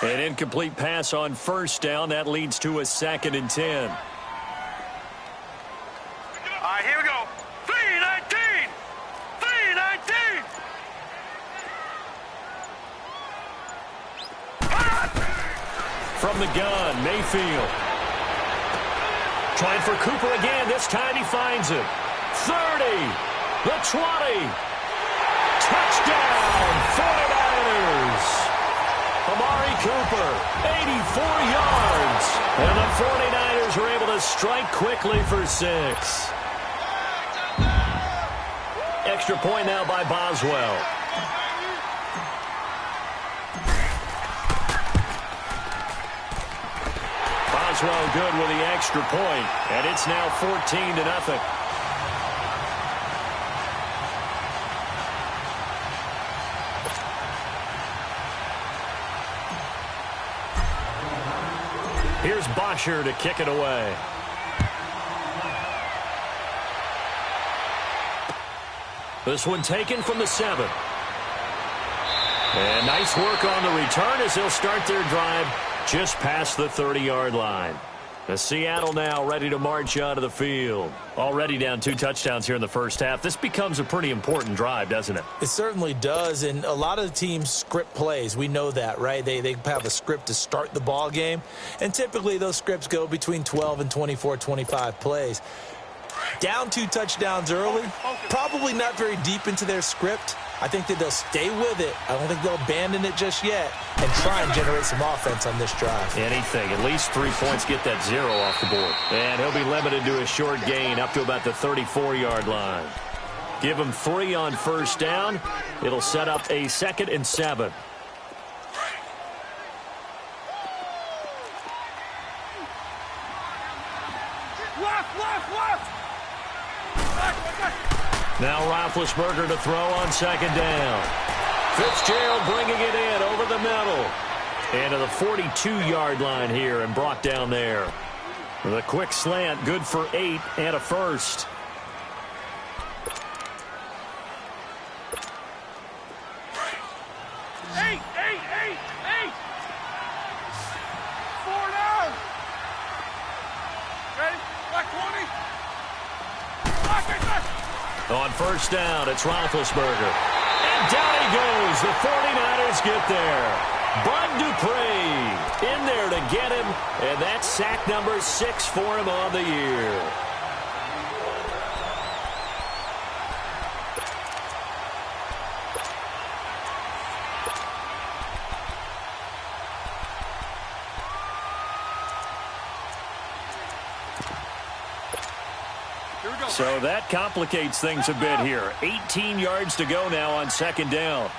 An incomplete pass on first down. That leads to a 2nd and 10. All right, here we go. 3-19. 3-19. From the gun, Mayfield. Trying for Cooper again. This time he finds him. 30. The 20. Touchdown, 49ers. Amari Cooper, 84 yards. And the 49ers are able to strike quickly for 6. Extra point now by Boswell. Boswell good with the extra point, and it's now 14-0. Here's Bosher to kick it away. This one taken from the 7. And nice work on the return as they'll start their drive just past the 30-yard line. The Seattle now ready to march out of the field. Already down 2 touchdowns here in the first half. This becomes a pretty important drive, doesn't it? It certainly does, and a lot of the teams script plays. We know that, right? They have a script to start the ball game, and typically those scripts go between 12 and 24, 25 plays. Down 2 touchdowns early, probably not very deep into their script. I think that they'll stay with it. I don't think they'll abandon it just yet and try and generate some offense on this drive. Anything. At least 3 points, get that 0 off the board. And he'll be limited to a short gain up to about the 34-yard line. Give him 3 on first down. It'll set up a 2nd and 7. Now Roethlisberger to throw on 2nd down. Fitzgerald bringing it in over the middle. And to the 42-yard line here and brought down there. With a quick slant, good for 8 and a first. Eight. 4 down. Ready? Back 20. On first down, it's Roethlisberger. And down he goes. The 49ers get there. Bud Dupree in there to get him. And that's sack number 6 for him on the year. So that complicates things a bit here. 18 yards to go now on 2nd down.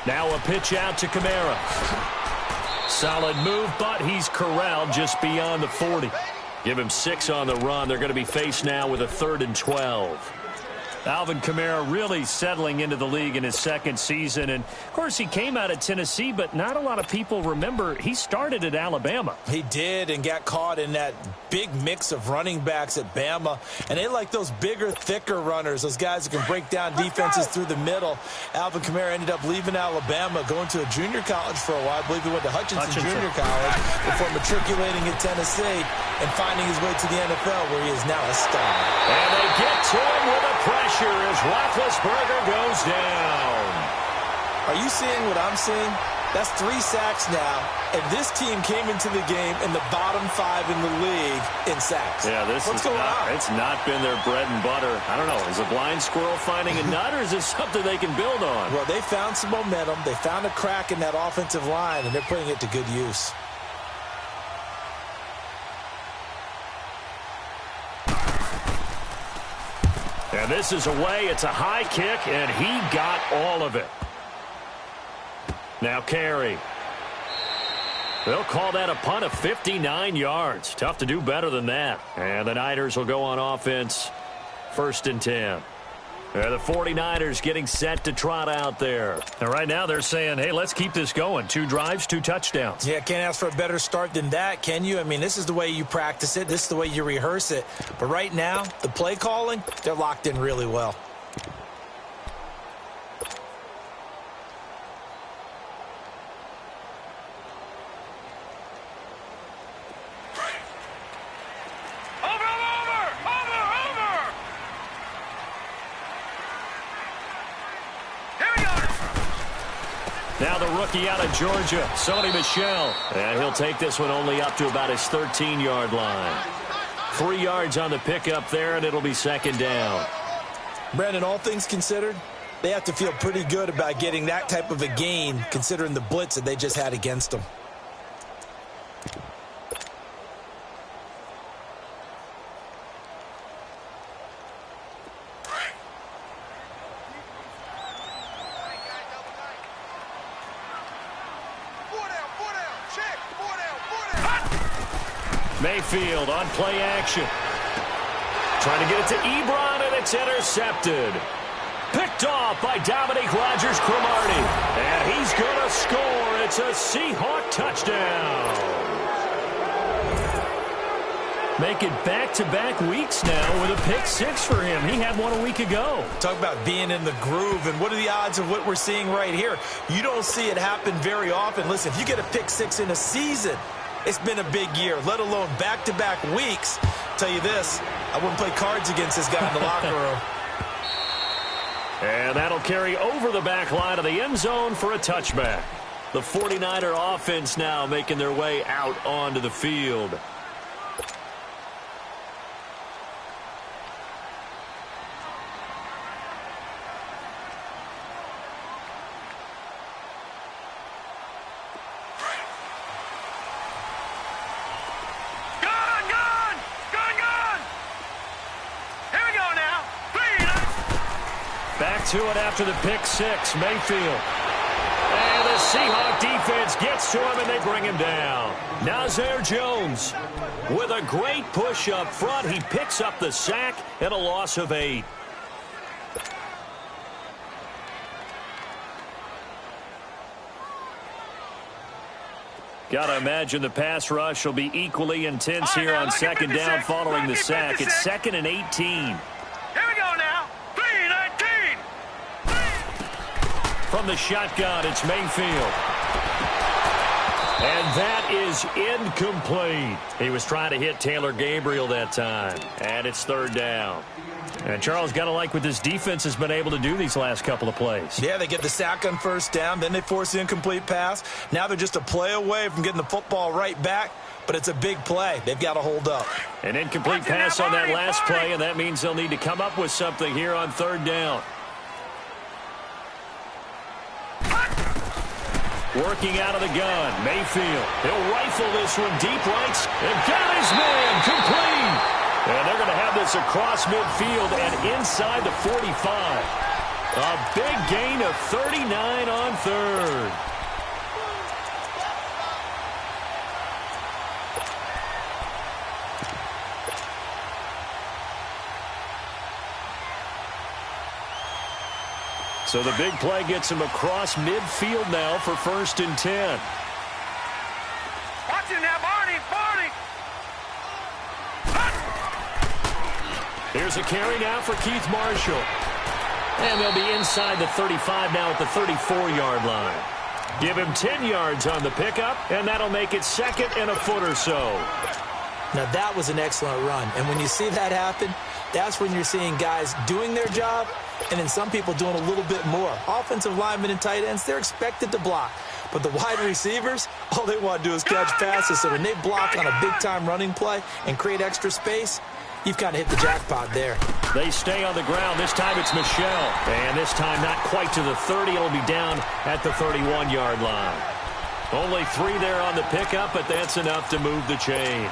Now a pitch out to Kamara. Solid move, but he's corralled just beyond the 40. Give him 6 on the run. They're going to be faced now with a 3rd and 12. Alvin Kamara really settling into the league in his 2nd season. And, of course, he came out of Tennessee, but not a lot of people remember he started at Alabama. He did and got caught in that big mix of running backs at Bama. And they like those bigger, thicker runners, those guys who can break down defenses through the middle. Alvin Kamara ended up leaving Alabama, going to a junior college for a while. I believe he went to Hutchinson Junior College before matriculating at Tennessee and finding his way to the NFL, where he is now a star. And they get to him with a pressure as Roethlisberger goes down. Are you seeing what I'm seeing? That's 3 sacks now, and this team came into the game in the bottom 5 in the league in sacks. Yeah, what's going on? It's not been their bread and butter. I don't know. Is a blind squirrel finding a nut, or is this something they can build on? Well, they found some momentum. They found a crack in that offensive line, and they're putting it to good use. And this is away. It's a high kick, and he got all of it. Now Carey. They'll call that a punt of 59 yards. Tough to do better than that. And the Niners will go on offense. 1st and 10. And the 49ers getting set to trot out there. And right now they're saying, hey, let's keep this going. 2 drives, 2 touchdowns. Yeah, can't ask for a better start than that, can you? I mean, this is the way you practice it. This is the way you rehearse it. But right now, the play calling, they're locked in really well. Now the rookie out of Georgia, Sony Michel. And he'll take this one only up to about his 13-yard line. 3 yards on the pickup there, and it'll be second down. Brandon, all things considered, they have to feel pretty good about getting that type of a gain, considering the blitz that they just had against them. Mayfield on play action. Trying to get it to Ebron, and it's intercepted. Picked off by Dominique Rodgers-Cromartie. And he's going to score. It's a Seahawk touchdown. Make it back-to-back weeks now with a pick 6 for him. He had one a week ago. Talk about being in the groove, and what are the odds of what we're seeing right here? You don't see it happen very often. Listen, if you get a pick 6 in a season, it's been a big year, let alone back-to-back weeks. I'll tell you this, I wouldn't play cards against this guy in the locker room. And that'll carry over the back line of the end zone for a touchback. The 49er offense now making their way out onto the field. To it after the pick 6, Mayfield. And the Seahawk defense gets to him, and they bring him down. Nazir Jones with a great push up front. He picks up the sack and a loss of 8. Got to imagine the pass rush will be equally intense here on second down following the sack. It's 2nd and 18. From the shotgun, it's Mayfield. And that is incomplete. He was trying to hit Taylor Gabriel that time. And it's 3rd down. And Charles, got to like what this defense has been able to do these last couple of plays. Yeah, they get the sack on 1st down, then they force the incomplete pass. Now they're just a play away from getting the football right back, but it's a big play. They've got to hold up. An incomplete pass on that last play, and that means they'll need to come up with something here on 3rd down. Working out of the gun, Mayfield. He'll rifle this one deep right. And got his man complete. And they're going to have this across midfield and inside the 45. A big gain of 39 on 3rd. So the big play gets him across midfield now for 1st and 10. Watch it now, Barney. Here's a carry now for Keith Marshall. And they'll be inside the 35 now at the 34-yard line. Give him 10 yards on the pickup, and that'll make it 2nd and a foot or so. Now, that was an excellent run. And when you see that happen, that's when you're seeing guys doing their job and then some people doing a little bit more. Offensive linemen and tight ends, they're expected to block. But the wide receivers, all they want to do is catch passes. So when they block on a big-time running play and create extra space, you've kind of hit the jackpot there. They stay on the ground. This time it's Michel. And this time not quite to the 30. It'll be down at the 31-yard line. Only 3 there on the pickup, but that's enough to move the chains.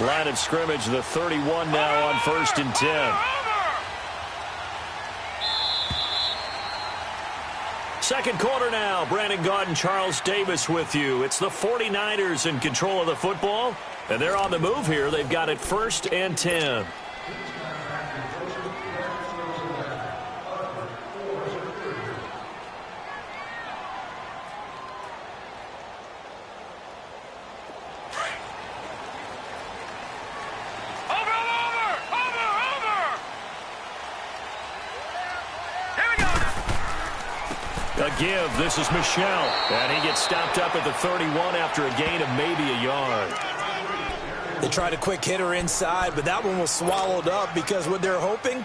Line of scrimmage, the 31 now on 1st and 10. Second quarter now. Brandon Gaudin, Charles Davis with you. It's the 49ers in control of the football, and they're on the move here. They've got it 1st and 10. A give. This is Michel. And he gets stopped up at the 31 after a gain of maybe a yard. They tried a quick hitter inside, but that one was swallowed up because what they're hoping,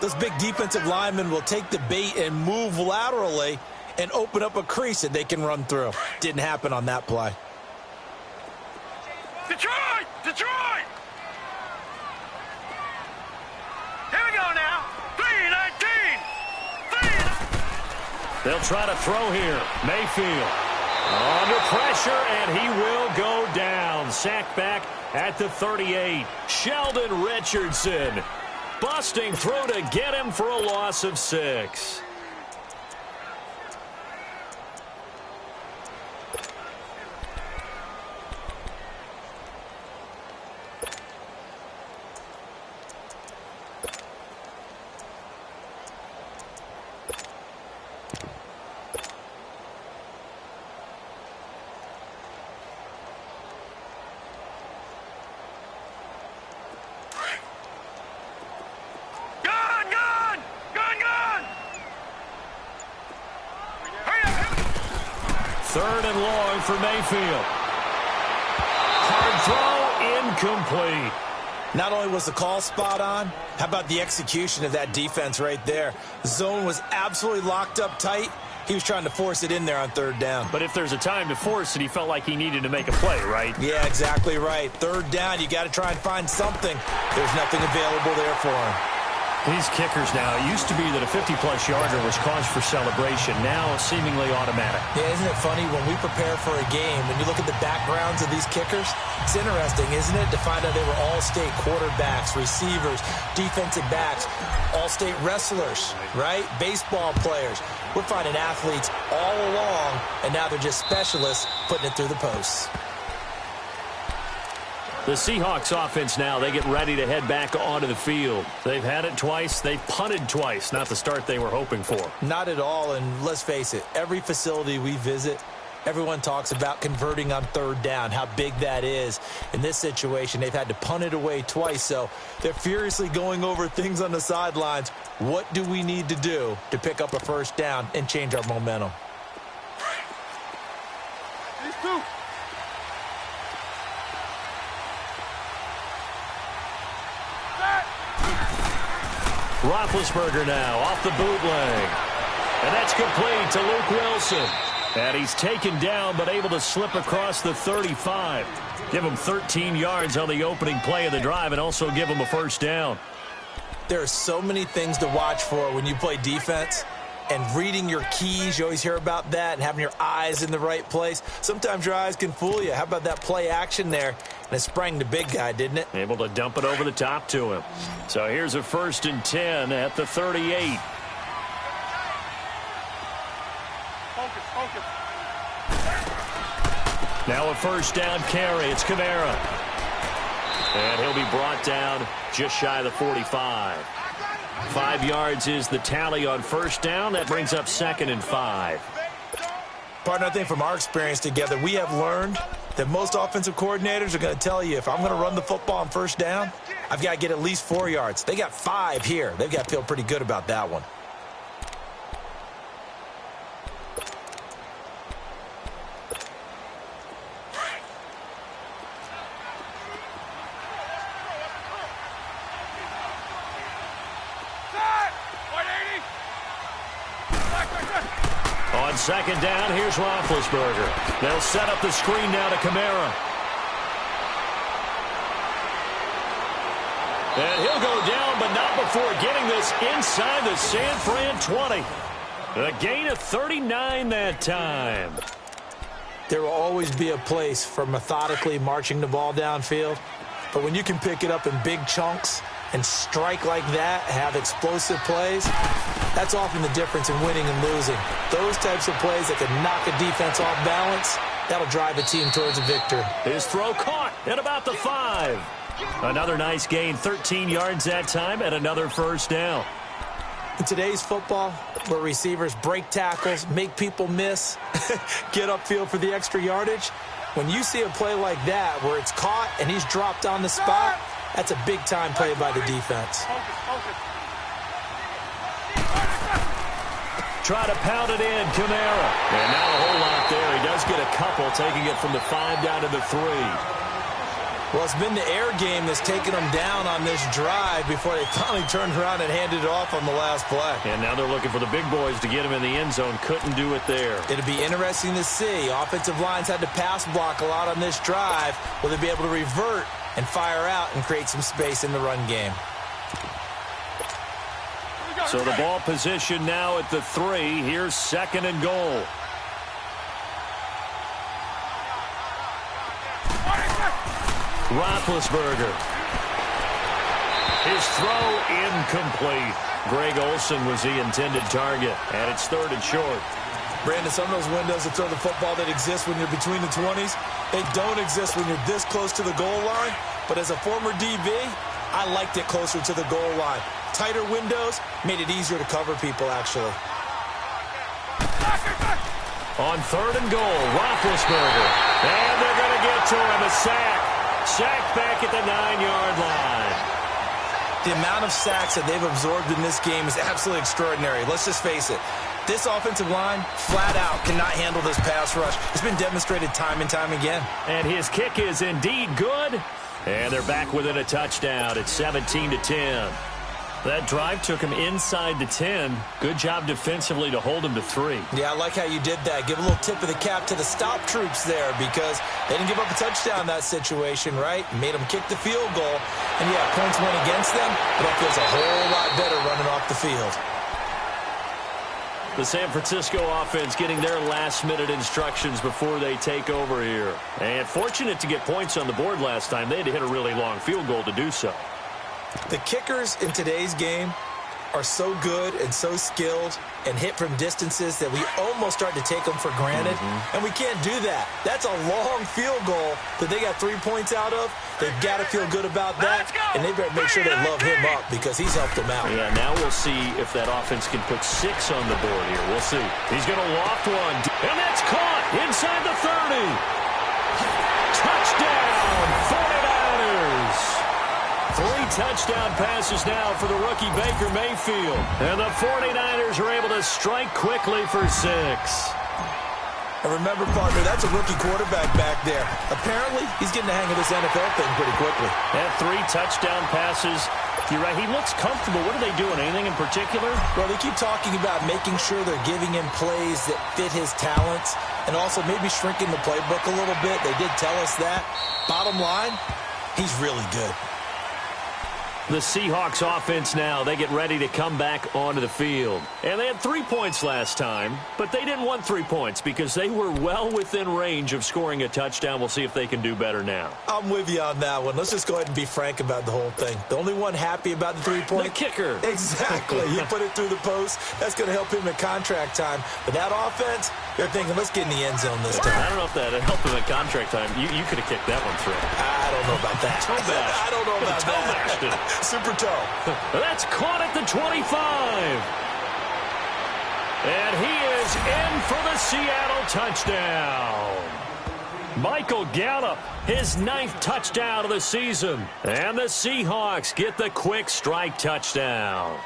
those big defensive linemen will take the bait and move laterally and open up a crease that they can run through. Didn't happen on that play. Detroit! Detroit! Here we go now. 3-19. They'll try to throw here. Mayfield under pressure, and he will go down. Sacked back at the 38. Sheldon Richardson busting through to get him for a loss of 6. Third and long for Mayfield. Hard throw, incomplete. Not only was the call spot on, how about the execution of that defense right there? Zone was absolutely locked up tight. He was trying to force it in there on 3rd down. But if there's a time to force it, he felt like he needed to make a play, right? Yeah, exactly right. 3rd down, you got to try and find something. There's nothing available there for him. These kickers now, it used to be that a 50-plus yarder was cause for celebration. Now, seemingly automatic. Yeah, isn't it funny when we prepare for a game, when you look at the backgrounds of these kickers, it's interesting, isn't it, to find out they were all-state quarterbacks, receivers, defensive backs, all-state wrestlers, right? Baseball players. We're finding athletes all along, and now they're just specialists putting it through the posts. The Seahawks offense now, they get ready to head back onto the field. They've had it twice. They've punted twice. Not the start they were hoping for. Not at all, and let's face it, every facility we visit, everyone talks about converting on 3rd down, how big that is. In this situation, they've had to punt it away twice, so they're furiously going over things on the sidelines. What do we need to do to pick up a 1st down and change our momentum? These two. Roethlisberger now off the bootleg. And that's complete to Luke Wilson. And he's taken down but able to slip across the 35. Give him 13 yards on the opening play of the drive and also give him a 1st down. There are so many things to watch for when you play defense. And reading your keys, you always hear about that, and having your eyes in the right place. Sometimes your eyes can fool you. How about that play action there? And it sprang the big guy, didn't it? Able to dump it over the top to him. So here's a 1st and 10 at the 38. Focus, focus. Now a 1st down carry. It's Kamara. And he'll be brought down just shy of the 45. 5 yards is the tally on 1st down. That brings up 2nd and 5. Partner, I think from our experience together, we have learned that most offensive coordinators are going to tell you, if I'm going to run the football on 1st down, I've got to get at least 4 yards. They got 5 here. They've got to feel pretty good about that one. On 2nd down, here's Roethlisberger. They'll set up the screen now to Kamara. And he'll go down, but not before getting this inside the San Fran 20. A gain of 39 that time. There will always be a place for methodically marching the ball downfield. But when you can pick it up in big chunks and strike like that, have explosive plays, that's often the difference in winning and losing. Those types of plays that can knock a defense off balance, that'll drive a team towards a victory. His throw caught at about the 5. Another nice gain, 13 yards that time, and another first down. In today's football, where receivers break tackles, make people miss, get upfield for the extra yardage, when you see a play like that where it's caught and he's dropped on the spot, that's a big-time play by the defense. Try to pound it in, Kamara. And not a whole lot there. He does get a couple, taking it from the 5 down to the 3. Well, it's been the air game that's taken them down on this drive before they finally turned around and handed it off on the last play. And now they're looking for the big boys to get him in the end zone. Couldn't do it there. It'll be interesting to see. Offensive lines had to pass block a lot on this drive. Will they be able to revert and fire out and create some space in the run game? So the ball position now at the 3. Here's 2nd and goal. Roethlisberger. His throw incomplete. Greg Olsen was the intended target, and it's 3rd and short. Brandon, some of those windows to throw the football that exist when you're between the 20s, they don't exist when you're this close to the goal line. But as a former DB, I liked it closer to the goal line. Tighter windows made it easier to cover people, actually. On 3rd and goal, Roethlisberger. And they're going to get to him, a sack. Sack back at the 9-yard line. The amount of sacks that they've absorbed in this game is absolutely extraordinary. Let's just face it. This offensive line, flat out, cannot handle this pass rush. It's been demonstrated time and time again. And his kick is indeed good. And they're back within a touchdown. It's 17-10. That drive took him inside the 10. Good job defensively to hold him to 3. Yeah, I like how you did that. Give a little tip of the cap to the stop troops there because they didn't give up a touchdown in that situation, right? Made them kick the field goal. And, yeah, points went against them, but that feels a whole lot better running off the field. The San Francisco offense getting their last-minute instructions before they take over here. And fortunate to get points on the board last time. They had to hit a really long field goal to do so. The kickers in today's game are so good and so skilled and hit from distances that we almost start to take them for granted. And we can't do that. That's a long field goal that they got 3 points out of. They've got to feel good about that. And they better make sure they love him up because he's helped them out. Yeah, now we'll see if that offense can put 6 on the board here. We'll see. He's going to loft one. And that's caught inside the 30. Touchdown, 49ers. 3 touchdown passes now for the rookie Baker Mayfield. And the 49ers are able to strike quickly for 6. And remember, partner, that's a rookie quarterback back there. Apparently, he's getting the hang of this NFL thing pretty quickly. And 3 touchdown passes. You're right, he looks comfortable. What are they doing? Anything in particular? Well, they keep talking about making sure they're giving him plays that fit his talents and also maybe shrinking the playbook a little bit. They did tell us that. Bottom line, he's really good. The Seahawks offense now, they get ready to come back onto the field. And they had 3 points last time, but they didn't want 3 points because they were well within range of scoring a touchdown. We'll see if they can do better now. I'm with you on that one. Let's just go ahead and be frank about the whole thing. The only one happy about the 3-point? The kicker. Exactly. You put it through the post. That's going to help him at contract time. But that offense, they're thinking, let's get in the end zone this time. I don't know if that helped him at contract time. You could have kicked that one through. I don't know about that. Toe bash. I don't know about toe that. Bashed it. Super toe. That's caught at the 25. And he is in for the Seattle touchdown. Michael Gallup, his 9th touchdown of the season. And the Seahawks get the quick strike touchdown.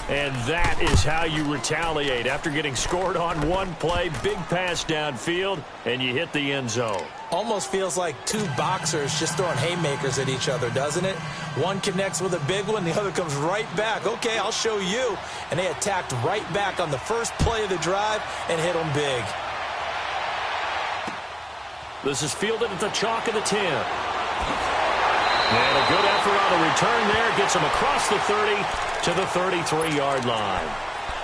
And that is how you retaliate after getting scored on one play, big pass downfield, and you hit the end zone. Almost feels like 2 boxers just throwing haymakers at each other, doesn't it? One connects with a big one, the other comes right back. Okay, I'll show you. And they attacked right back on the first play of the drive and hit them big. This is fielded at the chalk of the 10. And a good effort on the return there. Gets him across the 30 to the 33-yard line.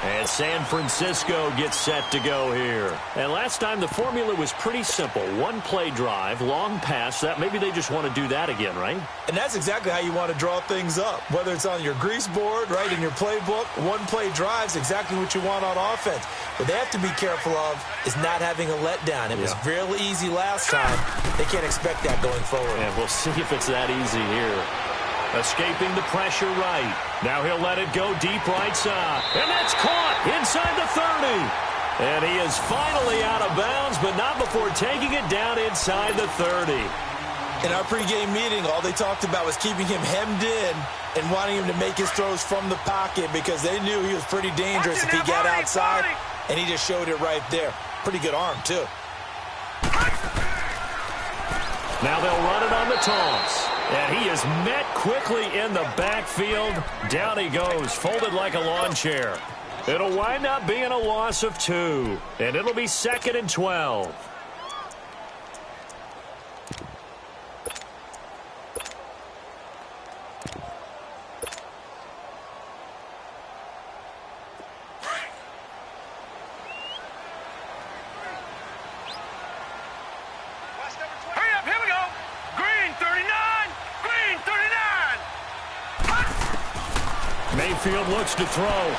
And San Francisco gets set to go here. And last time the formula was pretty simple. One play drive, long pass. That maybe they just want to do that again, right? And that's exactly how you want to draw things up. Whether it's on your grease board, right, in your playbook, one play drive is exactly what you want on offense. What they have to be careful of is not having a letdown. It was real easy last time. They can't expect that going forward. And we'll see if it's that easy here. Escaping the pressure right. Now he'll let it go deep right side. And that's caught inside the 30. And he is finally out of bounds, but not before taking it down inside the 30. In our pregame meeting, all they talked about was keeping him hemmed in and wanting him to make his throws from the pocket because they knew he was pretty dangerous if he got outside, and he just showed it right there. Pretty good arm, too. Now they'll run it on the toss. And he is met quickly in the backfield. Down he goes, folded like a lawn chair. It'll wind up being a loss of 2. And it'll be 2nd and 12. Mayfield looks to throw.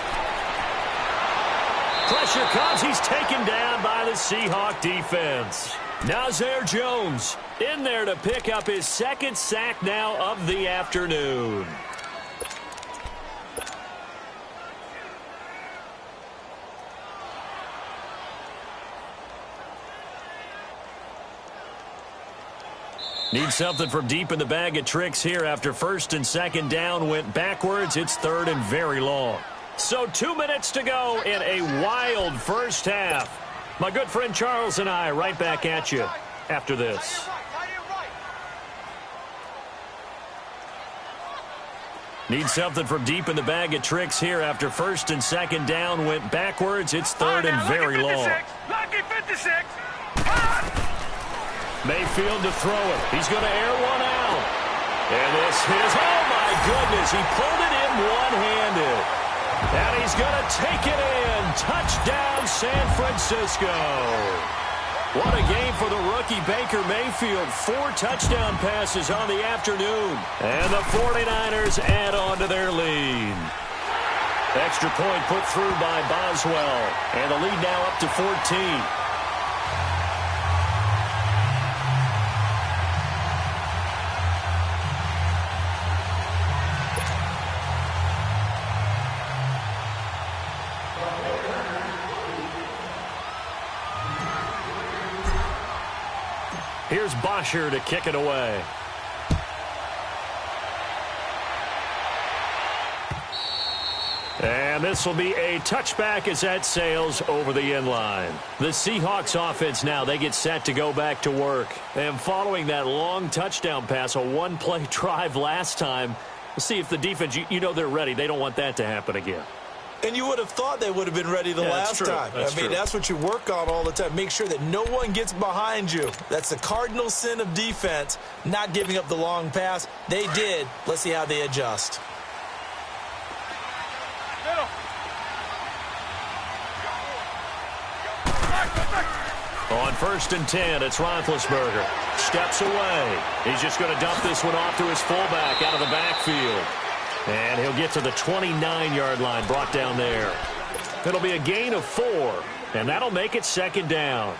Pressure comes. He's taken down by the Seahawk defense. Nazir Jones in there to pick up his 2nd sack now of the afternoon. Need something from deep in the bag of tricks here after 1st and 2nd down went backwards. It's 3rd and very long. So 2 minutes to go in a wild first half. My good friend Charles and I right back at you after this. Need something from deep in the bag of tricks here after 1st and 2nd down went backwards. It's 3rd and very long. Lucky 56. Mayfield to throw it. He's going to air one out. And this is, oh my goodness, he pulled it in one-handed. And he's going to take it in. Touchdown, San Francisco. What a game for the rookie Baker Mayfield. 4 touchdown passes on the afternoon. And the 49ers add on to their lead. Extra point put through by Boswell. And the lead now up to 14. Here's Bosher to kick it away. And this will be a touchback as that sails over the end line. The Seahawks offense now, they get set to go back to work. And following that long touchdown pass, a one-play drive last time, we'll see if the defense, you know they're ready. They don't want that to happen again. And you would have thought they would have been ready the last time. That's what you work on all the time. Make sure that no one gets behind you. That's the cardinal sin of defense, not giving up the long pass. They did. Let's see how they adjust. On 1st and 10, it's Roethlisberger. Steps away. He's just going to dump this one off to his fullback out of the backfield. And he'll get to the 29-yard line, brought down there. It'll be a gain of 4, and that'll make it 2nd down.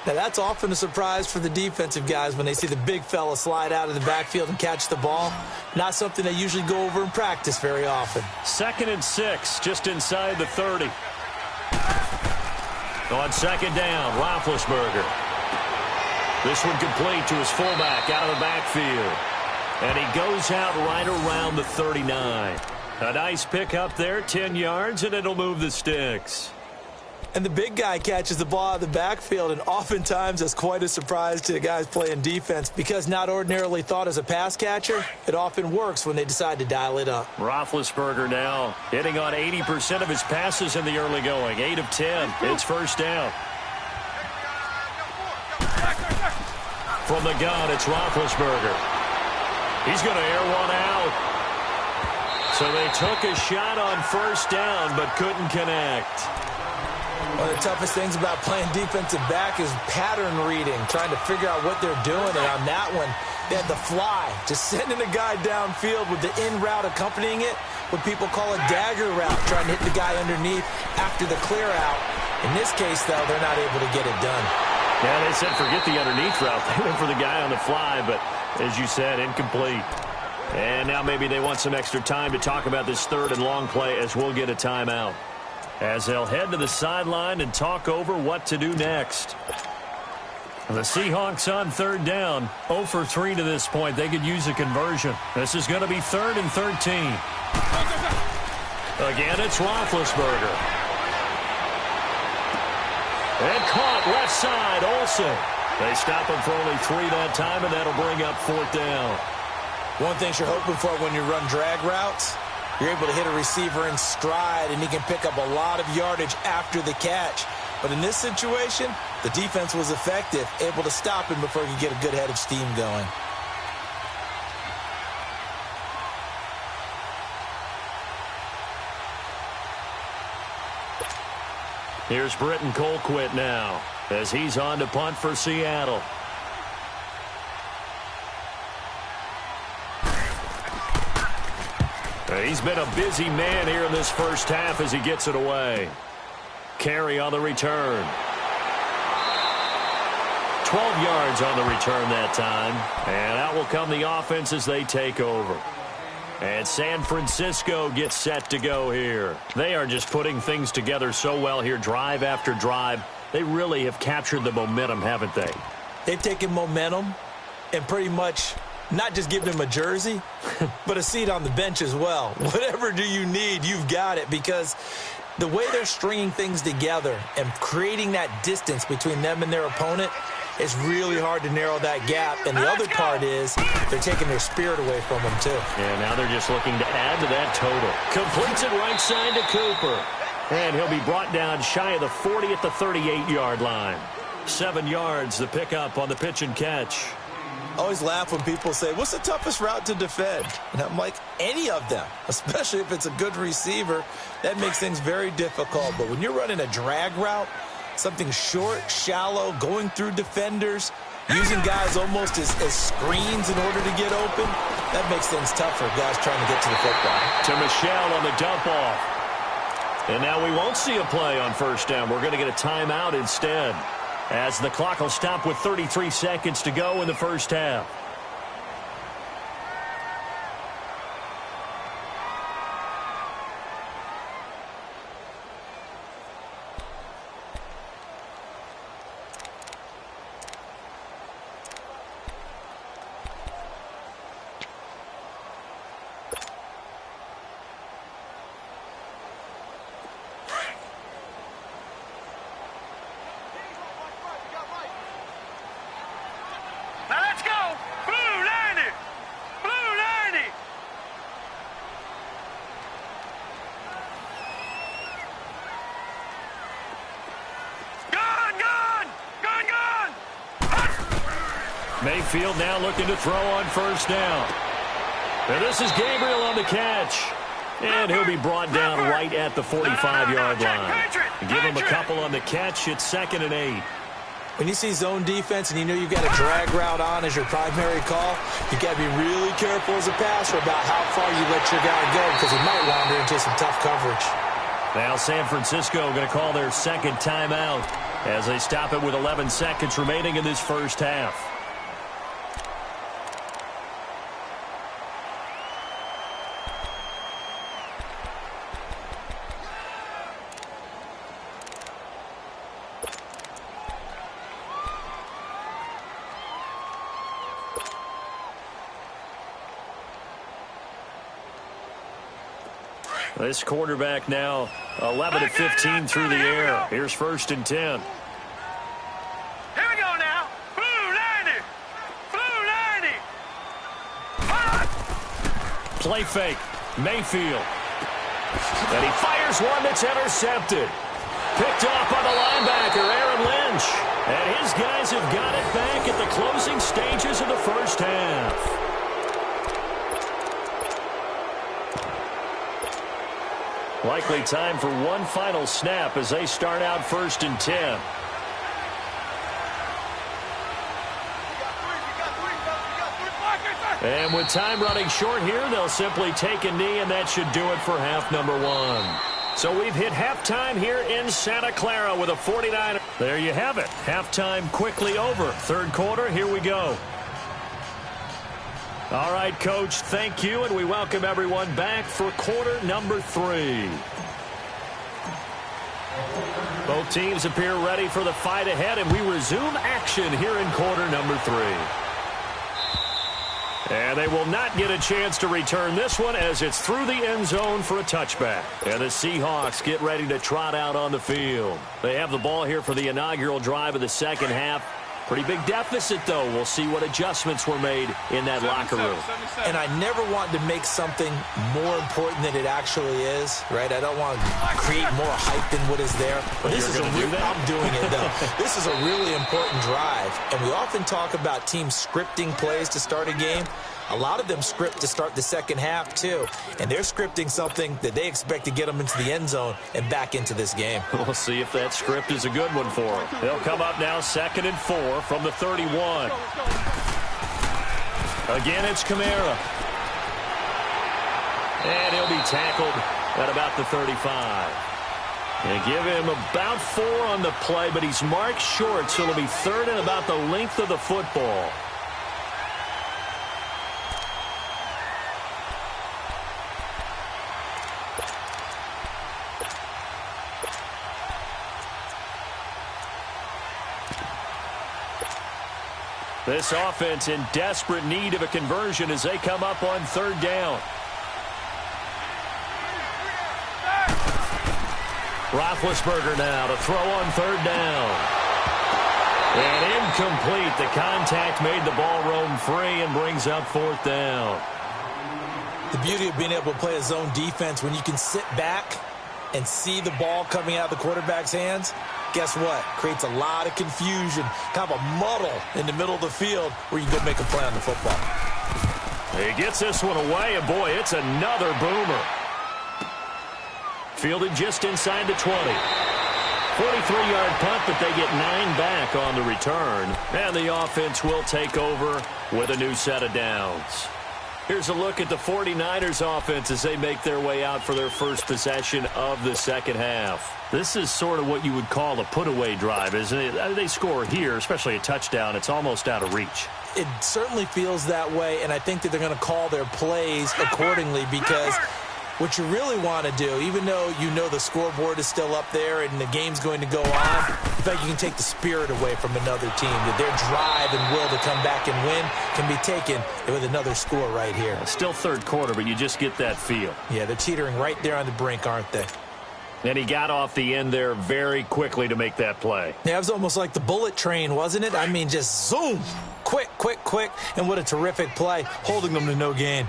Now, that's often a surprise for the defensive guys when they see the big fella slide out of the backfield and catch the ball. Not something they usually go over in practice very often. 2nd and 6, just inside the 30. On 2nd down, Roethlisberger. This one complete to his fullback out of the backfield. And he goes out right around the 39. A nice pick up there, 10 yards, and it'll move the sticks. And the big guy catches the ball out of the backfield, and oftentimes that's quite a surprise to the guys playing defense because not ordinarily thought as a pass catcher, it often works when they decide to dial it up. Roethlisberger now hitting on 80% of his passes in the early going. 8 of 10. It's 1st down. From the gun, it's Roethlisberger. He's going to air one out. So So they took a shot on first down but couldn't connect. One of the toughest things about playing defensive back is pattern reading, trying to figure out what they're doing. And on that one, they had the fly, just sending a guy downfield with the in route accompanying it, what people call a dagger route, trying to hit the guy underneath after the clear out. In this case, though, they're not able to get it done. Yeah, they said forget the underneath route. They went for the guy on the fly, but as you said, incomplete. And now maybe they want some extra time to talk about this third and long play as we'll get a timeout. As they'll head to the sideline and talk over what to do next. The Seahawks on third down, 0 for 3 to this point. They could use a conversion. This is going to be 3rd and 13. Again, it's Roethlisberger. And caught left side, Olsen. They stop him for only 3 that time, and that'll bring up 4th down. One thing you're hoping for when you run drag routes, you're able to hit a receiver in stride, and he can pick up a lot of yardage after the catch. But in this situation, the defense was effective, able to stop him before he could get a good head of steam going. Here's Britton Colquitt now as he's on to punt for Seattle. He's been a busy man here in this first half as he gets it away. Carry on the return. 12 yards on the return that time. And out will come the offense as they take over. And San Francisco gets set to go here. They are just putting things together so well here, drive after drive. They really have captured the momentum, haven't they? They've taken momentum and pretty much not just given him a jersey, but a seat on the bench as well. Whatever do you need, you've got it, because the way they're stringing things together and creating that distance between them and their opponent is really hard to narrow that gap. And the other part is they're taking their spirit away from them, too. Yeah, now they're just looking to add to that total. Completes it right side to Cooper. And he'll be brought down shy of the 40 at the 38-yard line. 7 yards, the pickup on the pitch and catch. I always laugh when people say, what's the toughest route to defend? And I'm like, any of them, especially if it's a good receiver. That makes things very difficult. But when you're running a drag route, something short, shallow, going through defenders, using guys almost as screens in order to get open, that makes things tough for guys trying to get to the football. To Michelle on the dump off. And now we won't see a play on first down. We're going to get a timeout instead, as the clock will stop with 33 seconds to go in the first half. Mayfield now looking to throw on first down. And this is Gabriel on the catch. And he'll be brought down right at the 45-yard line. Give him a couple on the catch. It's 2nd and 8. When you see zone defense and you know you've got a drag route on as your primary call, you've got to be really careful as a passer about how far you let your guy go, because he might wander into some tough coverage. Now San Francisco going to call their second timeout as they stop it with 11 seconds remaining in this first half. This quarterback now 11 of 15 through the air. Here's 1st and 10. Here we go now. Blue 90. Blue 90. Play fake. Mayfield. And he fires one that's intercepted. Picked off by the linebacker, Aaron Lynch. And his guys have got it back at the closing stages of the first half. Likely time for one final snap as they start out 1st and 10. And with time running short here, they'll simply take a knee, and that should do it for half number 1. So we've hit halftime here in Santa Clara with a 49. There you have it. Halftime quickly over. Third quarter, here we go. All right, Coach, thank you, and we welcome everyone back for quarter number 3. Both teams appear ready for the fight ahead, and we resume action here in quarter number 3. And they will not get a chance to return this one as it's through the end zone for a touchback. And the Seahawks get ready to trot out on the field. They have the ball here for the inaugural drive of the second half. Pretty big deficit, though. We'll see what adjustments were made in that locker room. And I never want to make something more important than it actually is, right? I don't want to create more hype than what is there. But this is I'm doing it, though. This is a really important drive. And we often talk about teams scripting plays to start a game. A lot of them script to start the second half, too. And they're scripting something that they expect to get them into the end zone and back into this game. We'll see if that script is a good one for them. They'll come up now 2nd and 4 from the 31. Again, it's Kamara. And he'll be tackled at about the 35. And give him about 4 on the play, but he's marked short, so it'll be 3rd and about the length of the football. This offense in desperate need of a conversion as they come up on 3rd down. Roethlisberger now to throw on 3rd down. And incomplete. The contact made the ball roam free and brings up 4th down. The beauty of being able to play a zone defense when you can sit back and see the ball coming out of the quarterback's hands, guess what? Creates a lot of confusion, kind of a muddle in the middle of the field where you can go make a play on the football. He gets this one away, and boy, it's another boomer. Fielded just inside the 20. 43-yard punt, but they get 9 back on the return. And the offense will take over with a new set of downs. Here's a look at the 49ers offense as they make their way out for their first possession of the second half. This is sort of what you would call a put-away drive, isn't it? They score here, especially a touchdown. It's almost out of reach. It certainly feels that way, and I think that they're going to call their plays accordingly because what you really want to do, even though you know the scoreboard is still up there and the game's going to go on, in fact, you can take the spirit away from another team, that their drive and will to come back and win can be taken with another score right here. Still third quarter, but you just get that feel. Yeah, they're teetering right there on the brink, aren't they? And he got off the end there very quickly to make that play. Yeah, it was almost like the bullet train, wasn't it? I mean, just zoom, quick, quick, quick, and what a terrific play, holding them to no gain.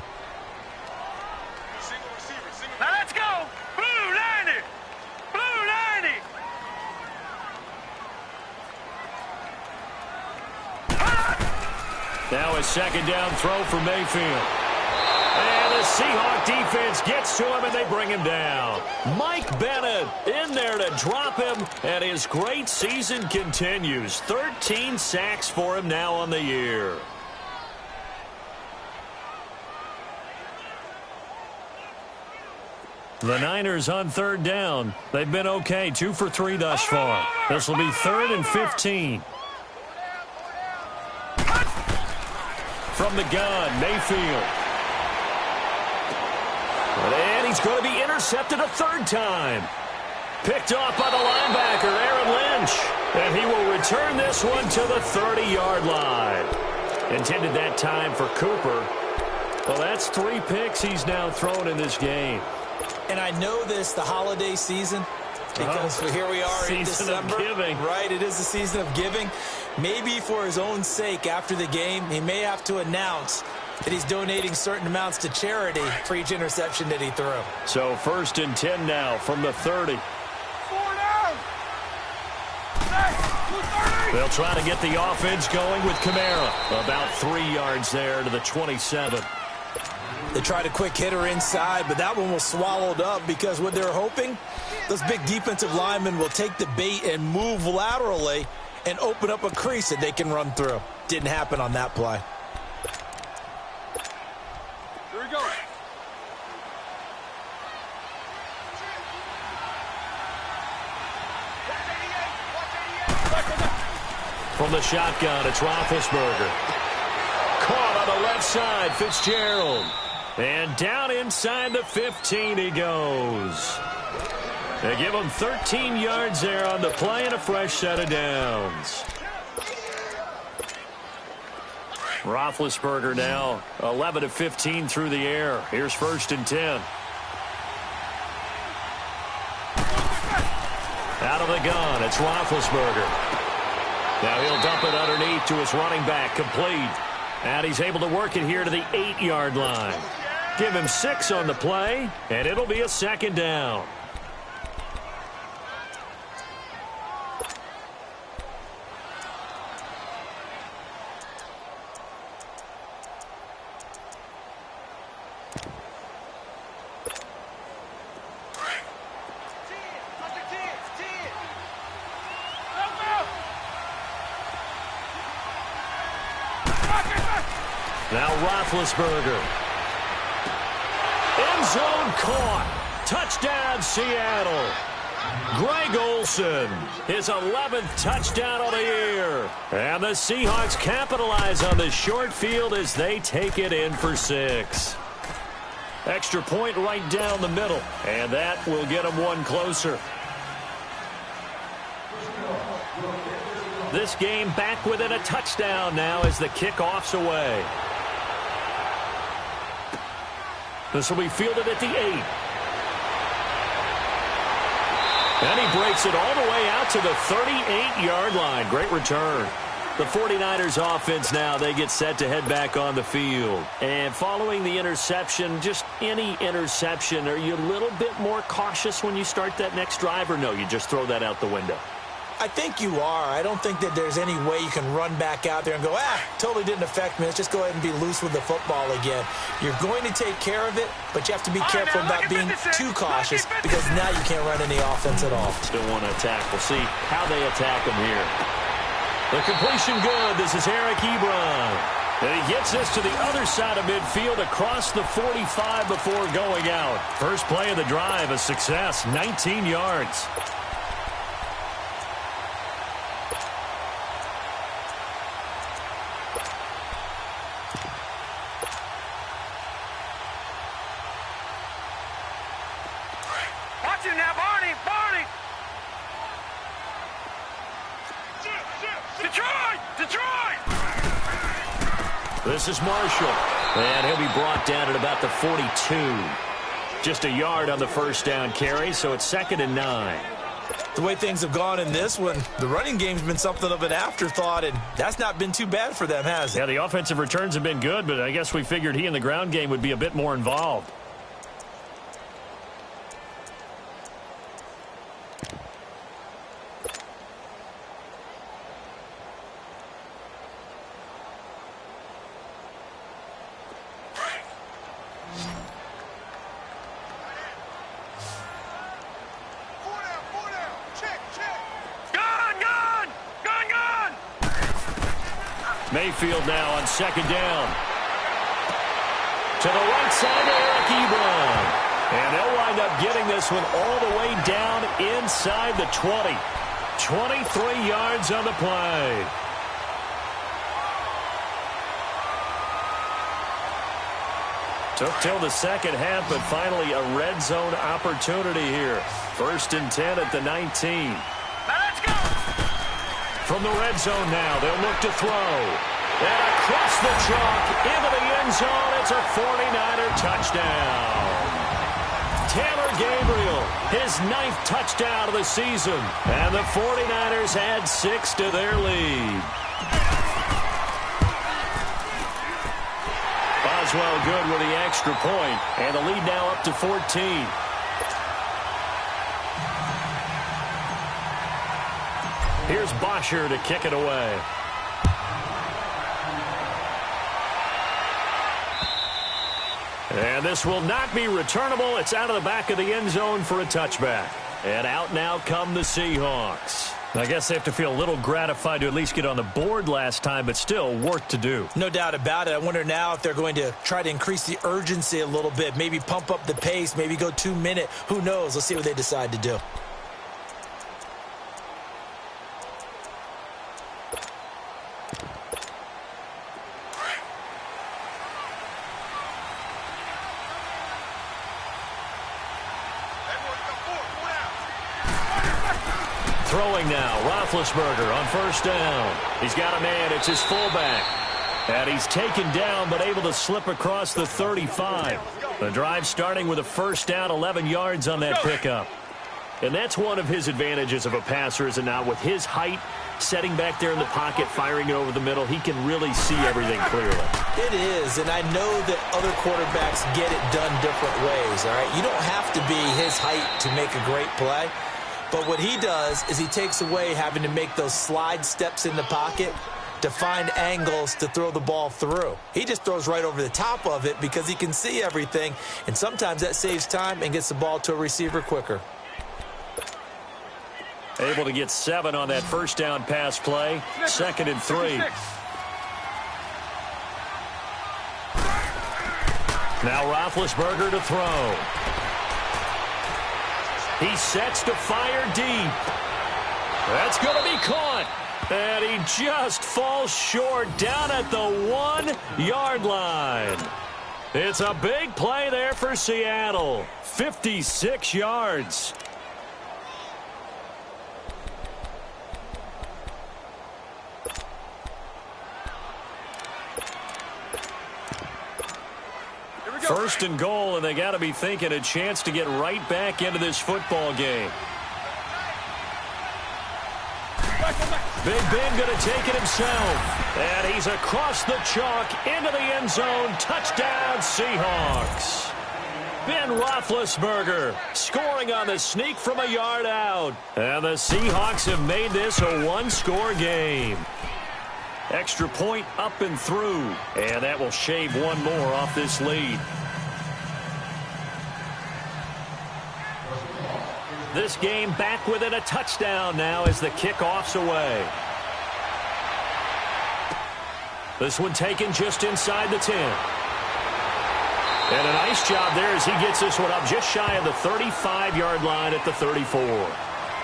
Now let's go. Blue 90. Blue 90. Now a 2nd down throw for Mayfield. And the Seahawk defense gets to him, and they bring him down. Mike Bennett in there to drop him, and his great season continues. 13 sacks for him now on the year. The Niners on 3rd down. They've been okay, 2 for 3 thus far. This will be 3rd and 15. From the gun, Mayfield. And he's going to be intercepted a 3rd time. Picked off by the linebacker, Aaron Lynch. And he will return this one to the 30-yard line. Intended that time for Cooper. Well, that's 3 picks he's now thrown in this game. And I know this, the holiday season, because here we are in December. Season of giving. Right, it is the season of giving. Maybe for his own sake after the game, he may have to announce that he's donating certain amounts to charity for each interception that he threw. So 1st and 10 now from the 30. 4 down. They'll try to get the offense going with Kamara. About 3 yards there to the 27. They tried a quick hitter inside, but that one was swallowed up because what they're hoping, those big defensive linemen will take the bait and move laterally and open up a crease that they can run through. Didn't happen on that play. Here we go. From the shotgun, it's Roethlisberger. Caught on the left side, Fitzgerald. And down inside the 15 he goes. They give him 13 yards there on the play and a fresh set of downs. Roethlisberger now 11 of 15 through the air. Here's 1st and 10. Out of the gun, it's Roethlisberger. Now he'll dump it underneath to his running back, complete. And he's able to work it here to the 8-yard line. Give him 6 on the play, and it'll be a 2nd down. Now Roethlisberger. End zone caught. Touchdown, Seattle. Greg Olsen, his 11th touchdown of the year. And the Seahawks capitalize on the short field as they take it in for 6. Extra point right down the middle. And that will get them one closer. This game back within a touchdown now as the kickoff's away. This will be fielded at the 8. And he breaks it all the way out to the 38-yard line. Great return. The 49ers offense now, they get set to head back on the field. And following the interception, just any interception, are you a little bit more cautious when you start that next drive, or no, you just throw that out the window? I think you are. I don't think that there's any way you can run back out there and go, totally didn't affect me. Let's just go ahead and be loose with the football again. You're going to take care of it, but you have to be careful about being too cautious because now you can't run any offense at all. Still want to attack. We'll see how they attack them here. The completion good. This is Eric Ebron. And he gets this to the other side of midfield across the 45 before going out. First play of the drive, a success, 19 yards. Watch him now, Barney! Barney! Detroit! Detroit! This is Marshall. And he'll be brought down at about the 42. Just a yard on the first down carry, so it's 2nd and 9. The way things have gone in this one, the running game's been something of an afterthought, and that's not been too bad for them, has it? Yeah, the offensive returns have been good, but I guess we figured he in the ground game would be a bit more involved. Mayfield now on 2nd down. To the right side, Eric Ebron. And they'll wind up getting this one all the way down inside the 20. 23 yards on the play. Took till the second half, but finally a red zone opportunity here. 1st and 10 at the 19. Now let's go! From the red zone now, they'll look to throw. And across the chalk, into the end zone, it's a 49er touchdown. Taylor Gabriel, his 9th touchdown of the season. And the 49ers add 6 to their lead. Boswell good with the extra point, and the lead now up to 14. Here's Bosher to kick it away. And this will not be returnable. It's out of the back of the end zone for a touchback. And out now come the Seahawks. I guess they have to feel a little gratified to at least get on the board last time, but still work to do. No doubt about it. I wonder now if they're going to try to increase the urgency a little bit, maybe pump up the pace, maybe go 2 minute. Who knows? Let's see what they decide to do. Throwing now, Roethlisberger on first down. He's got a man, it's his fullback. And he's taken down, but able to slip across the 35. The drive starting with a first down, 11 yards on that pickup. And that's one of his advantages of a passer, is it not? With his height, setting back there in the pocket, firing it over the middle, he can really see everything clearly. It is, and I know that other quarterbacks get it done different ways, all right? You don't have to be his height to make a great play. But what he does is he takes away having to make those slide steps in the pocket to find angles to throw the ball through. He just throws right over the top of it because he can see everything, and sometimes that saves time and gets the ball to a receiver quicker. Able to get 7 on that first down pass play. 2nd and 3. Now Roethlisberger to throw. He sets to fire deep. That's going to be caught. And he just falls short down at the 1-yard line. It's a big play there for Seattle. 56 yards. First and goal, and they got to be thinking a chance to get right back into this football game. Big Ben going to take it himself. And he's across the chalk into the end zone. Touchdown, Seahawks. Ben Roethlisberger scoring on the sneak from a yard out. And the Seahawks have made this a one-score game. Extra point up and through. And that will shave one more off this lead. This game back within a touchdown now as the kickoff's away. This one taken just inside the 10. And a nice job there as he gets this one up just shy of the 35-yard line at the 34.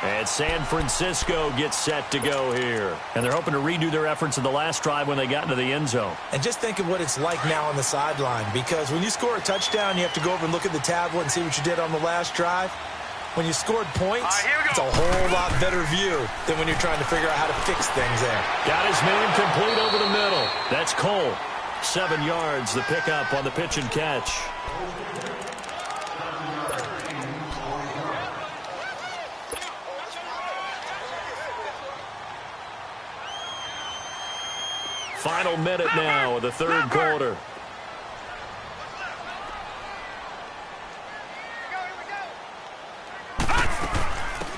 And San Francisco gets set to go here. And they're hoping to redo their efforts in the last drive when they got into the end zone. And just think of what it's like now on the sideline, because when you score a touchdown, you have to go over and look at the tablet and see what you did on the last drive. When you scored points, it's a whole lot better view than when you're trying to figure out how to fix things there. Got his man complete over the middle. That's Cole. 7 yards, the pickup on the pitch and catch. Final minute now of the third quarter.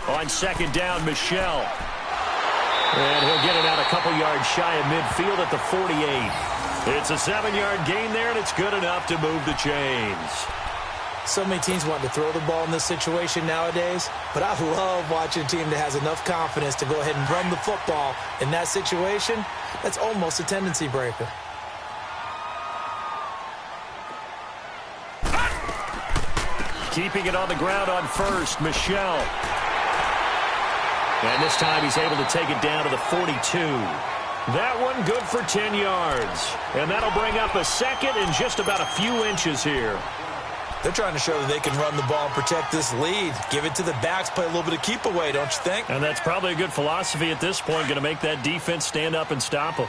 On second down, Michelle. And he'll get it out a couple yards shy of midfield at the 48. It's a 7-yard gain there, and it's good enough to move the chains. So many teams want to throw the ball in this situation nowadays, but I love watching a team that has enough confidence to go ahead and run the football in that situation. That's almost a tendency breaker. Keeping it on the ground on first, Michelle. And this time he's able to take it down to the 42. That one good for 10 yards. And that'll bring up a second and just about a few inches here. They're trying to show that they can run the ball and protect this lead. Give it to the backs, play a little bit of keep away, don't you think? And that's probably a good philosophy at this point, going to make that defense stand up and stop them.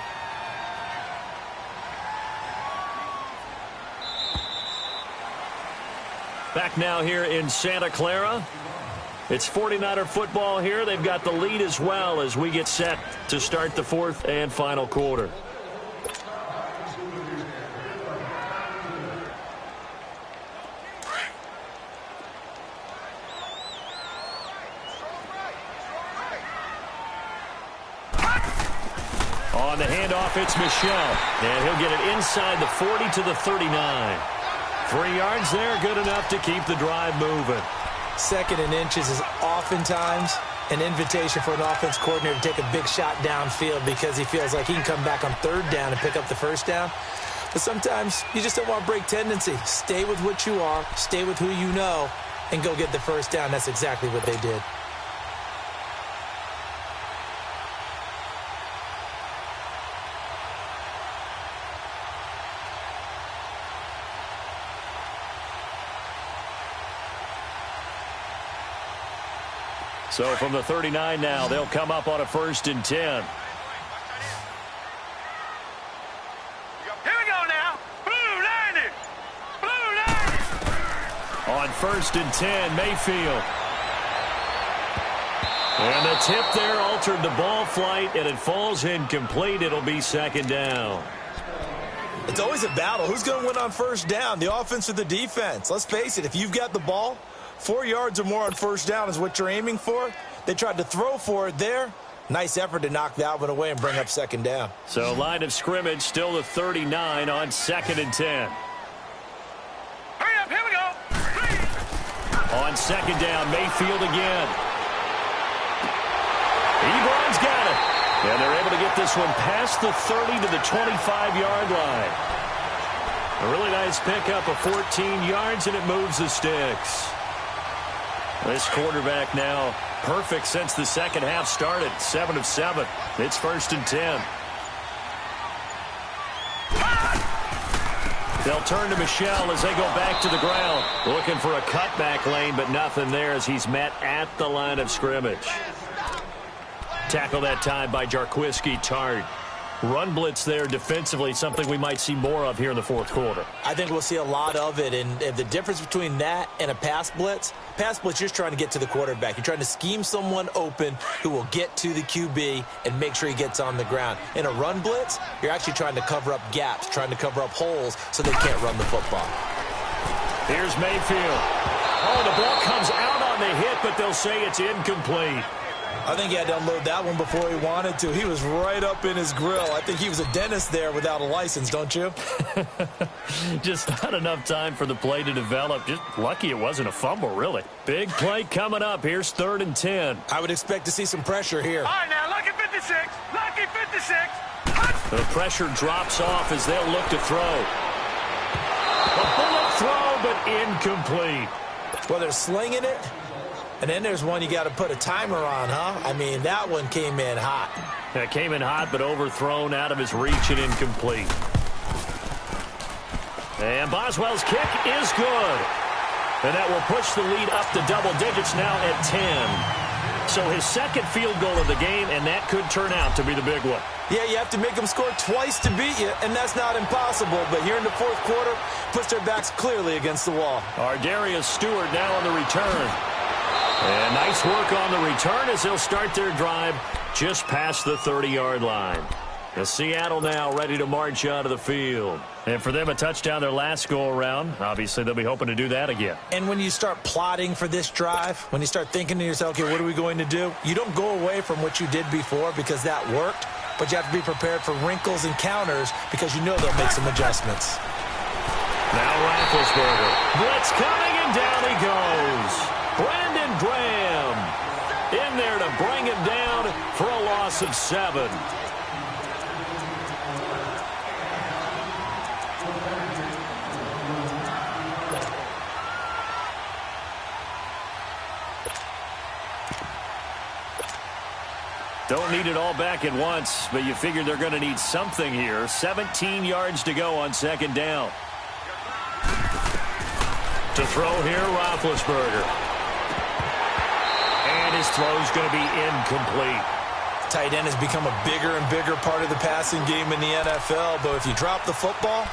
Back now here in Santa Clara. It's 49er football here. They've got the lead as well as we get set to start the fourth and final quarter. On the handoff, it's Michelle. And he'll get it inside the 40 to the 39. 3 yards there, good enough to keep the drive moving. 2nd and inches is oftentimes an invitation for an offense coordinator to take a big shot downfield because he feels like he can come back on 3rd down and pick up the 1st down. But sometimes you just don't want to break tendency. Stay with what you are, stay with who you know, and go get the 1st down. That's exactly what they did. So from the 39 now, they'll come up on a 1st and 10. Here we go now. Blue line it. Blue line it. On 1st and 10, Mayfield. And the tip there altered the ball flight, and it falls incomplete. It'll be 2nd down. It's always a battle. Who's going to win on 1st down, the offense or the defense? Let's face it, if you've got the ball, 4 yards or more on 1st down is what you're aiming for. They tried to throw for it there. Nice effort to knock that one away and bring up 2nd down. So line of scrimmage still the 39 on 2nd and 10. Hurry up, here we go. On 2nd down, Mayfield again. Ebron's got it. And they're able to get this one past the 30 to the 25-yard line. A really nice pickup of 14 yards, and it moves the sticks. This quarterback now perfect since the 2nd half started. 7 of 7. It's 1st and 10. They'll turn to Michel as they go back to the ground. Looking for a cutback lane, but nothing there as he's met at the line of scrimmage. Tackle that time by Jarquiski Tart. Run blitz there defensively, something we might see more of here in the 4th quarter. I think we'll see a lot of it, and the difference between that and a pass blitz, you're just trying to get to the quarterback. You're trying to scheme someone open who will get to the QB and make sure he gets on the ground. In a run blitz, you're actually trying to cover up gaps, trying to cover up holes so they can't run the football. Here's Mayfield. Oh, the ball comes out on the hit, but they'll say it's incomplete. I think he had to unload that one before he wanted to. He was right up in his grill. I think he was a dentist there without a license, don't you? Just not enough time for the play to develop. Just lucky it wasn't a fumble, really. Big play coming up. Here's 3rd and 10. I would expect to see some pressure here. All right, now, lucky 56. Lucky 56. The pressure drops off as they'll look to throw. A bullet throw, but incomplete. Well, they're slinging it. And then there's one you got to put a timer on, huh? I mean, that one came in hot. That came in hot, but overthrown out of his reach and incomplete. And Boswell's kick is good. And that will push the lead up to double digits now at 10. So his 2nd field goal of the game, and that could turn out to be the big one. Yeah, you have to make them score twice to beat you, and that's not impossible. But here in the 4th quarter, puts their backs clearly against the wall. Ardarius Stewart now on the return. And nice work on the return as they'll start their drive just past the 30-yard line. The Seattle now ready to march out of the field. And for them, a touchdown their last go-around. Obviously, they'll be hoping to do that again. And when you start plotting for this drive, when you start thinking to yourself, okay, what are we going to do? You don't go away from what you did before because that worked, but you have to be prepared for wrinkles and counters because you know they'll make some adjustments. Now Roethlisberger. Blitz coming, and down he goes. Brandon Graham in there to bring him down for a loss of 7. Don't need it all back at once, but you figure they're going to need something here. 17 yards to go on 2nd down. To throw here, Roethlisberger. And his throw's going to be incomplete. Tight end has become a bigger and bigger part of the passing game in the NFL, but if you drop the football,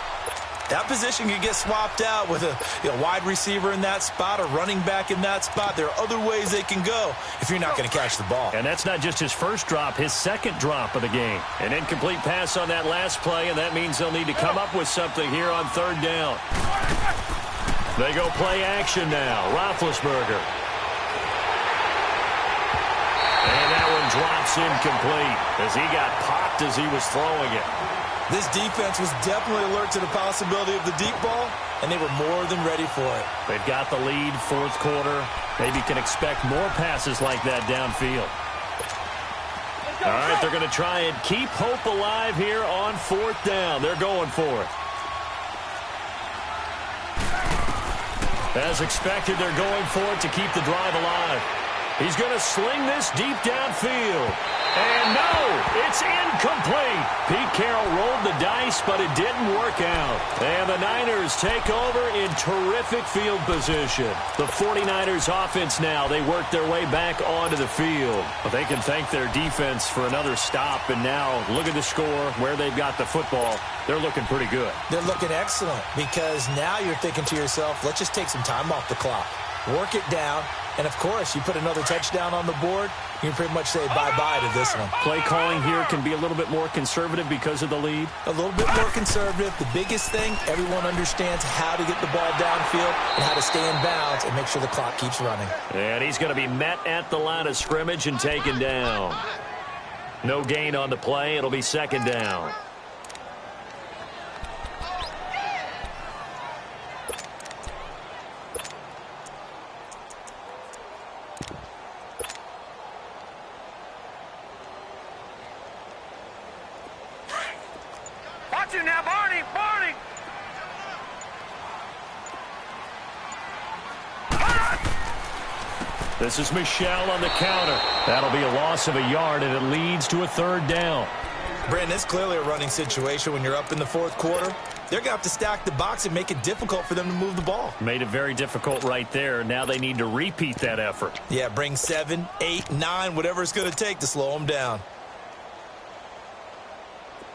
that position can get swapped out with a wide receiver in that spot, a running back in that spot. There are other ways they can go if you're not going to catch the ball. And that's not just his first drop, his 2nd drop of the game. An incomplete pass on that last play, and that means they'll need to come up with something here on 3rd down. They go play action now. Roethlisberger. And that one drops incomplete as he got popped as he was throwing it. This defense was definitely alert to the possibility of the deep ball, and they were more than ready for it. They've got the lead, fourth quarter. Maybe can expect more passes like that downfield. All right, they're going to try and keep hope alive here on fourth down. They're going for it. As expected, they're going for it to keep the drive alive. He's going to sling this deep downfield. And no, it's incomplete. Pete Carroll rolled the dice, but it didn't work out. And the Niners take over in terrific field position. The 49ers offense now, they work their way back onto the field. But they can thank their defense for another stop. And now look at the score, where they've got the football. They're looking pretty good. They're looking excellent because now you're thinking to yourself, let's just take some time off the clock. Work it down. And, of course, you put another touchdown on the board, you can pretty much say bye-bye to this one. Play calling here can be a little bit more conservative because of the lead. A little bit more conservative. The biggest thing, everyone understands how to get the ball downfield and how to stay in bounds and make sure the clock keeps running. And he's going to be met at the line of scrimmage and taken down. No gain on the play. It'll be second down. Watch you now, Barney! Barney! This is Michelle on the counter. That'll be a loss of a yard, and it leads to a third down. Brandon, it's clearly a running situation when you're up in the fourth quarter. They're going to have to stack the box and make it difficult for them to move the ball. Made it very difficult right there. Now they need to repeat that effort. Yeah, bring 7, 8, 9, whatever it's going to take to slow them down.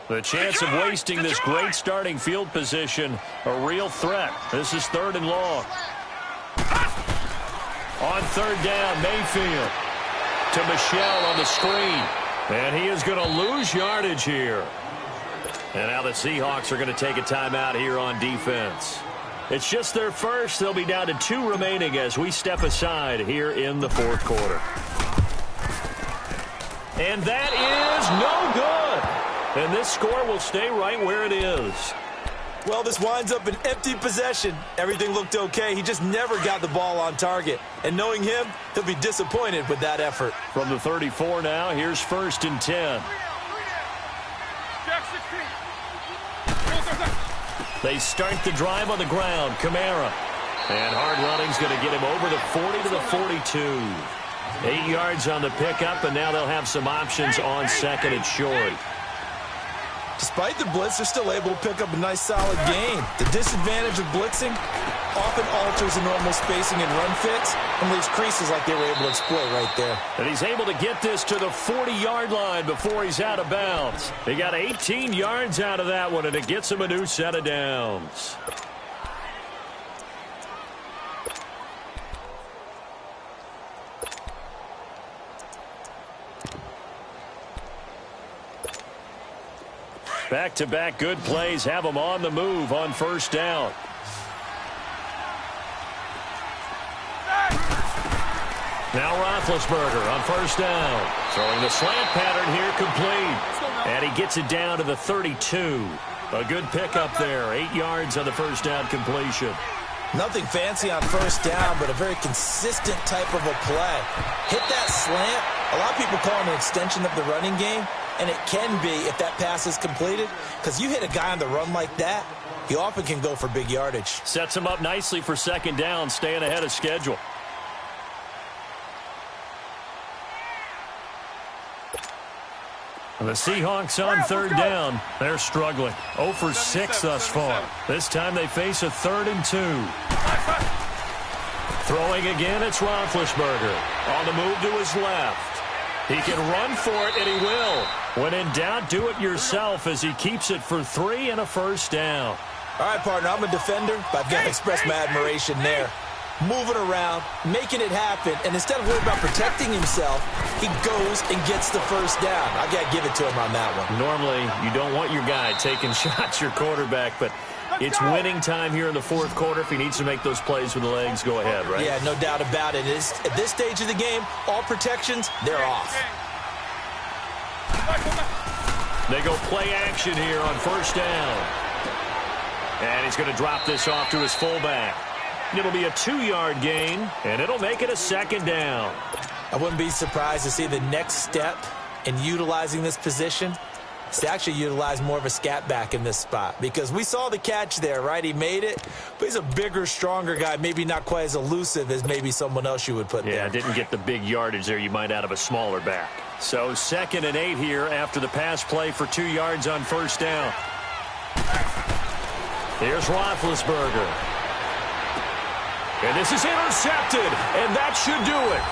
The chance of wasting this great starting field position, a real threat. This is third and long. On third down, Mayfield to Michelle on the screen. And he is going to lose yardage here. And now the Seahawks are going to take a timeout here on defense. It's just their first. They'll be down to 2 remaining as we step aside here in the fourth quarter. And that is no good. And this score will stay right where it is. Well, this winds up an empty possession. Everything looked okay. He just never got the ball on target. And knowing him, he'll be disappointed with that effort. From the 34 now, here's 1st and 10. They start the drive on the ground. Kamara. And hard running's going to get him over the 40 to the 42. 8 yards on the pickup, and now they'll have some options on second and short. Despite the blitz, they're still able to pick up a nice, solid gain. The disadvantage of blitzing often alters the normal spacing and run fits and leaves creases like they were able to exploit right there. And he's able to get this to the 40-yard line before he's out of bounds. He got 18 yards out of that one, and it gets him a new set of downs. Back-to-back good plays have them on the move on first down. Now Roethlisberger on first down. Throwing the slant pattern here complete. And he gets it down to the 32. A good pickup there. 8 yards on the first down completion. Nothing fancy on first down, but a very consistent type of a play. Hit that slant. A lot of people call it an extension of the running game. And it can be if that pass is completed, because you hit a guy on the run like that, he often can go for big yardage. Sets him up nicely for second down, staying ahead of schedule. The Seahawks on third down. They're struggling. 0 for 6 thus far. This time they face a 3rd and 2. Throwing again, it's Roethlisberger. On the move to his left. He can run for it, and he will. When in doubt, do it yourself as he keeps it for 3 and a first down. All right, partner, I'm a defender, but I've got to express my admiration there. Moving around, making it happen, and instead of worrying about protecting himself, he goes and gets the first down. I got to give it to him on that one. Normally, you don't want your guy taking shots, your quarterback, but it's winning time here in the fourth quarter. If he needs to make those plays with the legs, go ahead, right? Yeah, no doubt about it. At this stage of the game, all protections, they're off. They go play action here on first down. And he's going to drop this off to his fullback. It'll be a 2-yard gain, and it'll make it a second down. I wouldn't be surprised to see the next step in utilizing this position is to actually utilize more of a scat back in this spot, because we saw the catch there, right? He made it, but he's a bigger, stronger guy, maybe not quite as elusive as maybe someone else you would put there. Yeah, didn't get the big yardage there you might out of a smaller back. So 2nd and 8 here after the pass play for 2 yards on first down. Here's Roethlisberger. And this is intercepted, and that should do it.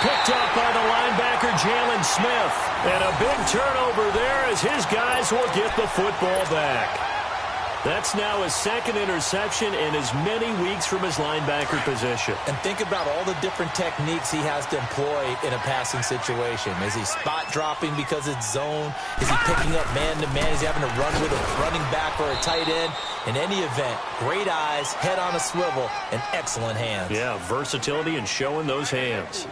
Picked up by the linebacker, Jalen Smith. And a big turnover there as his guys will get the football back. That's now his 2nd interception in as many weeks from his linebacker position. And think about all the different techniques he has to employ in a passing situation. Is he spot dropping because it's zone? Is he picking up man-to-man? Is he having to run with a running back or a tight end? In any event, great eyes, head on a swivel, and excellent hands. Yeah, versatility and showing those hands.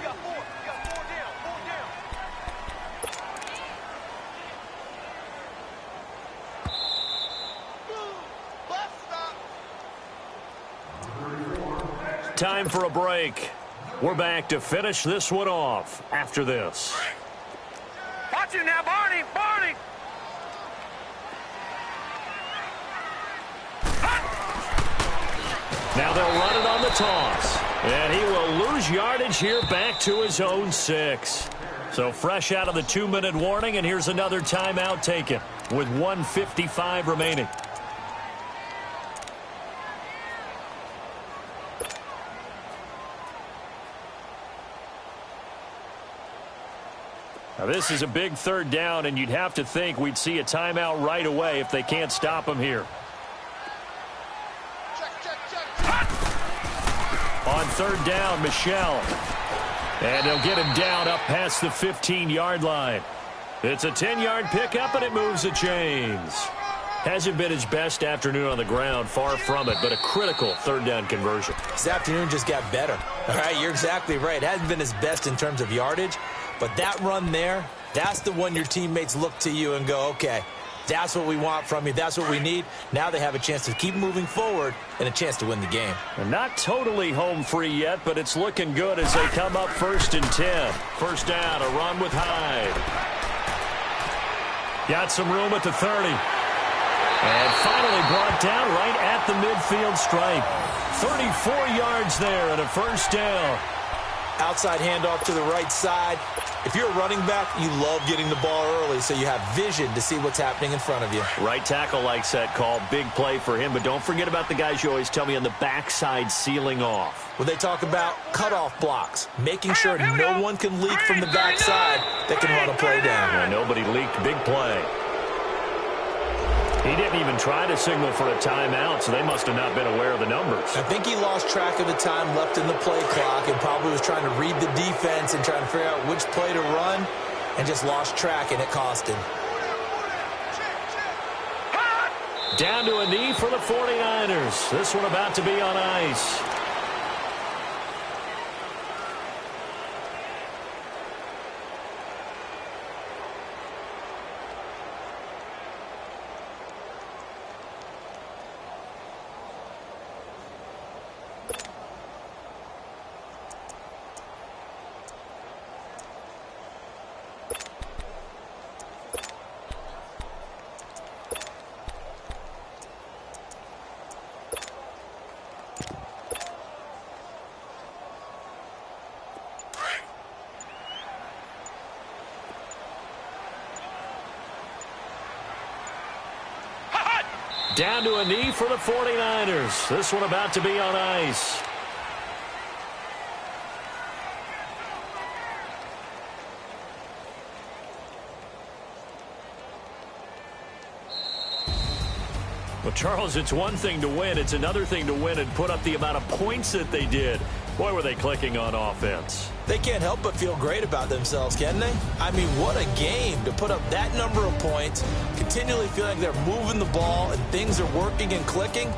Time for a break. We're back to finish this one off after this. Watch it now, Barney! Barney! Now they'll run it on the toss. And he will lose yardage here back to his own 6. So fresh out of the 2-minute warning, and here's another timeout taken with 1:55 remaining. Now this is a big 3rd down, and you'd have to think we'd see a timeout right away if they can't stop him here. On 3rd down, Michel. And they'll get him down up past the 15-yard line. It's a 10-yard pickup, and it moves the chains. Hasn't been his best afternoon on the ground, far from it, but a critical 3rd down conversion. This afternoon just got better. All right, you're exactly right. It hasn't been his best in terms of yardage, but that run there, that's the one your teammates look to you and go, okay, that's what we want from you. That's what we need. Now they have a chance to keep moving forward and a chance to win the game. And not totally home free yet, but it's looking good as they come up 1st and 10. First down, a run with Hyde. Got some room at the 30. And finally brought down right at the midfield stripe. 34 yards there and a first down. Outside handoff to the right side. If you're a running back, you love getting the ball early so you have vision to see what's happening in front of you. Right tackle likes that call. Big play for him, but don't forget about the guys you always tell me on the backside sealing off. When they talk about cutoff blocks, making sure no one can leak from the backside that can run a play down. Yeah, nobody leaked. Big play. He didn't even try to signal for a timeout, so they must have not been aware of the numbers. I think he lost track of the time left in the play clock and probably was trying to read the defense and trying to figure out which play to run and just lost track, and it cost him. Down to a knee for the 49ers. This one about to be on ice. Down to a knee for the 49ers. This one about to be on ice. Well, Charles, it's one thing to win. It's another thing to win and put up the amount of points that they did. Boy, were they clicking on offense. They can't help but feel great about themselves, can they? I mean, what a game to put up that number of points, continually feeling like they're moving the ball and things are working and clicking.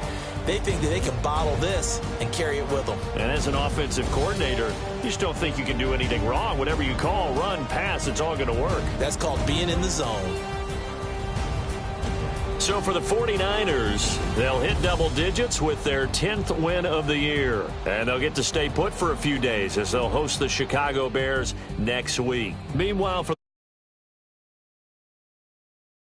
They think that they can bottle this and carry it with them. And as an offensive coordinator, you just don't think you can do anything wrong. Whatever you call, run, pass, it's all going to work. That's called being in the zone. So for the 49ers, they'll hit double digits with their 10th win of the year. And they'll get to stay put for a few days as they'll host the Chicago Bears next week. Meanwhile, for